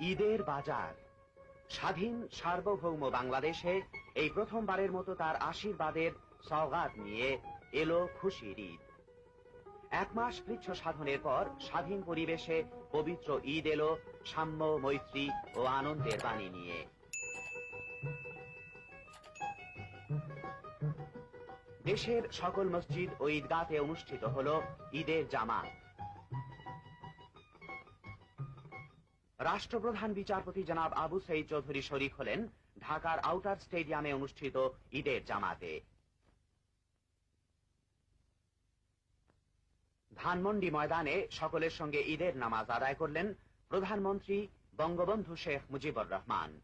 ঈদের বাজার। স্বাধীন সার্বভৌম বাংলাদেশে এই প্রথমবারের মতো তার আশীর্বাদের সওগাত নিয়ে এলো খুশির ঈদ। এক মাস কৃচ্ছ সাধনের পর স্বাধীন পরিবেশে পবিত্র ঈদ এলো সাম্য, মৈত্রী ও আনন্দের বাণী নিয়ে। দেশের সকল মসজিদ ও ঈদগাহে অনুষ্ঠিত হলো ঈদের জামাত। রাষ্ট্রপ্রধান বিচারপতি জনাব আবু সঈদ চৌধুরী শরীক হলেন ঢাকার আউটার স্টেডিয়ামে অনুষ্ঠিত ঈদের জামাতে। ধানমন্ডি ময়দানে সকলের সঙ্গে ঈদের নামাজ আদায় করলেন প্রধানমন্ত্রী বঙ্গবন্ধু শেখ মুজিবুর রহমান।